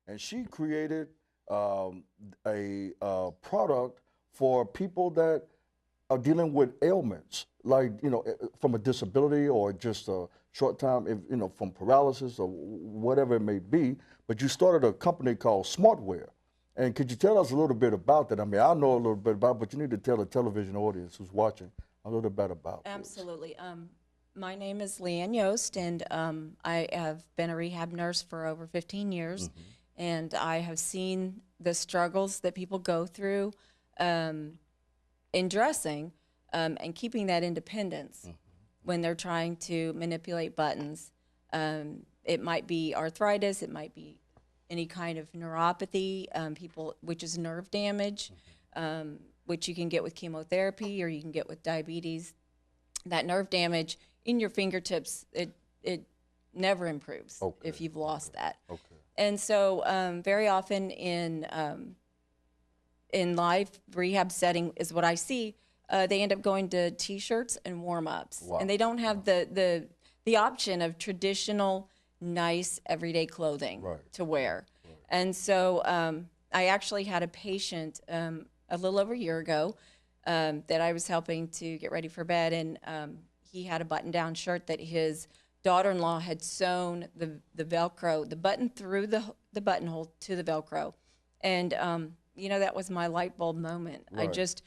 and she created a product for people that are dealing with ailments, like from a disability or just a short time, if, from paralysis or whatever it may be. But you started a company called Smartwear, and could you tell us a little bit about that? I mean, I know a little bit about, but you need to tell the television audience who's watching a little bit about this. Absolutely. My name is Leanne Yost, and I have been a rehab nurse for over 15 years, and I have seen the struggles that people go through in dressing and keeping that independence when they're trying to manipulate buttons. It might be arthritis, it might be any kind of neuropathy, which is nerve damage, which you can get with chemotherapy or you can get with diabetes. That nerve damage in your fingertips, it never improves if you've lost that. Okay. And so very often in live rehab setting is what I see, they end up going to T-shirts and warm-ups. Wow. And they don't have the option of traditional, nice, everyday clothing to wear. Right. And so I actually had a patient a little over a year ago that I was helping to get ready for bed, and he had a button-down shirt that his daughter-in-law had sewn the Velcro, the button through the buttonhole to the Velcro. And that was my light bulb moment. Right, I just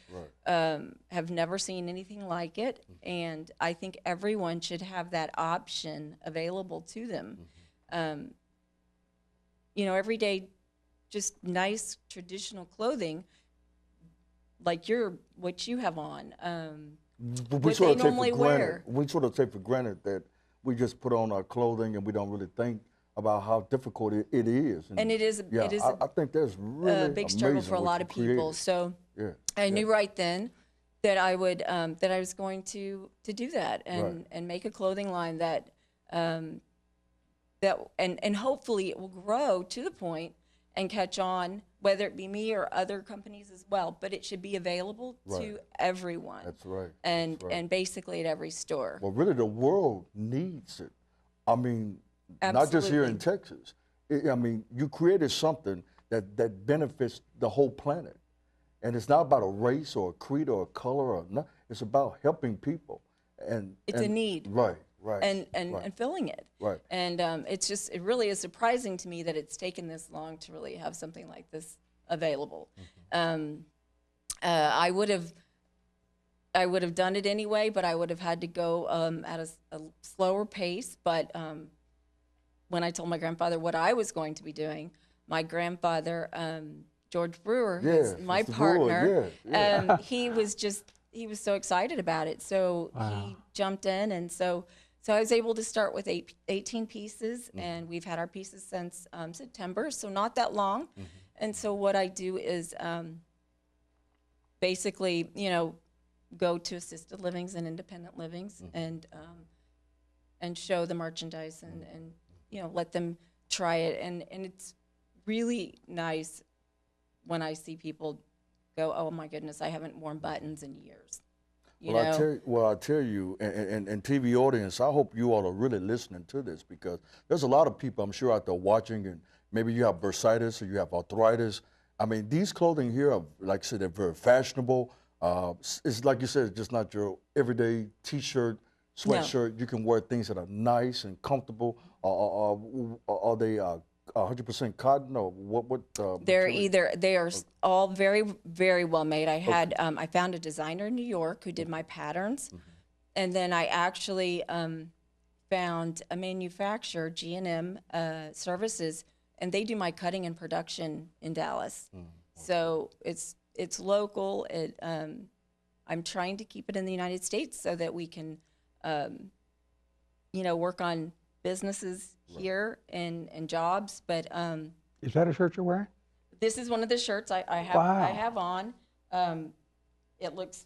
have never seen anything like it, and I think everyone should have that option available to them. Everyday, just nice traditional clothing, like what you have on. We sort of take for granted. We sort of take for granted that we just put on our clothing and we don't really think about how difficult it is. And it is. Yeah, it is I think that's really a big struggle for a lot of people. So I knew right then that I would that I was going to do that and make a clothing line that and hopefully it will grow to the point and catch on, whether it be me or other companies as well. But it should be available to everyone. That's right. And basically at every store. Well, really, the world needs it. I mean, not just here in Texas. I mean, you created something that benefits the whole planet. And it's not about a race or a creed or a color or nothing. It's about helping people. And it's a need. Right. And filling it. Right. And it really is surprising to me that it's taken this long to really have something like this available. I would have done it anyway, but I would have had to go at a slower pace. But when I told my grandfather what I was going to be doing, my grandfather, George Brewer, who's my partner, he was so excited about it. So he jumped in, and so I was able to start with 18 pieces, and we've had our pieces since September, so not that long. And so what I do is basically, go to assisted livings and independent livings and show the merchandise and let them try it. And it's really nice when I see people go, oh my goodness, I haven't worn buttons in years. I tell you, and TV audience, I hope you all are really listening to this, because there's a lot of people I'm sure out there watching, and maybe you have bursitis or you have arthritis. I mean, these clothing here are, like I said, they're very fashionable. It's like you said, it's just not your everyday T-shirt, sweatshirt. No. You can wear things that are nice and comfortable. Are they 100% cotton, or what? They are all very, very well made. I had I found a designer in New York who did my patterns, and then I actually found a manufacturer, G&M Services, and they do my cutting and production in Dallas. So it's local. I'm trying to keep it in the United States so that we can, work on businesses here and jobs. But is that a shirt you're wearing? This is one of the shirts I have. Wow. I have on. It looks,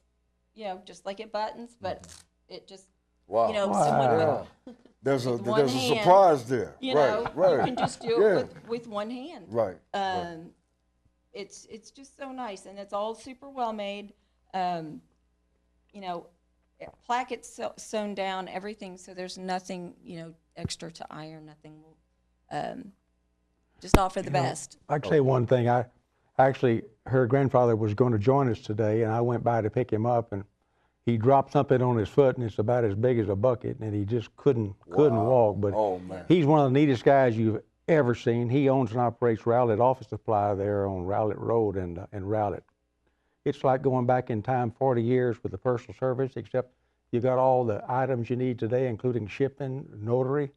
just like it buttons, but it just, wow. There's a surprise there. You can just do it with one hand. Right. It's just so nice, and it's all super well made. Plackets sewn down, everything, so there's nothing, extra to iron, nothing will Just offer the best. I can say one thing. Actually, her grandfather was going to join us today, and I went by to pick him up, and he dropped something on his foot, and it's about as big as a bucket, and he just couldn't walk. But Oh, man. he's one of the neatest guys you've ever seen. He owns and operates Rowlett Office Supply there on Rowlett Road in Rowlett. It's like going back in time 40 years with the personal service, except you got all the items you need today, including shipping, notary.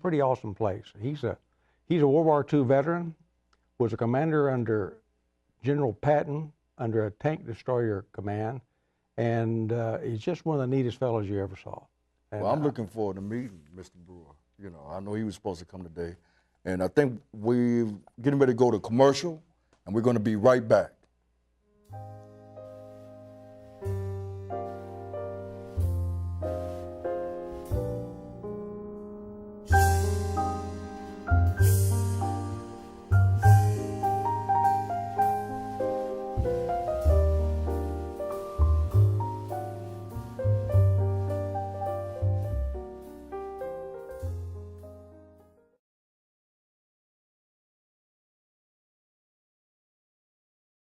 Pretty awesome place. He's a World War II veteran, was a commander under General Patton under a tank destroyer command, and he's just one of the neatest fellows you ever saw. And Well, I'm looking forward to meeting Mr. Brewer. You know, I know he was supposed to come today, and I think we're getting ready to go to commercial, and we're going to be right back.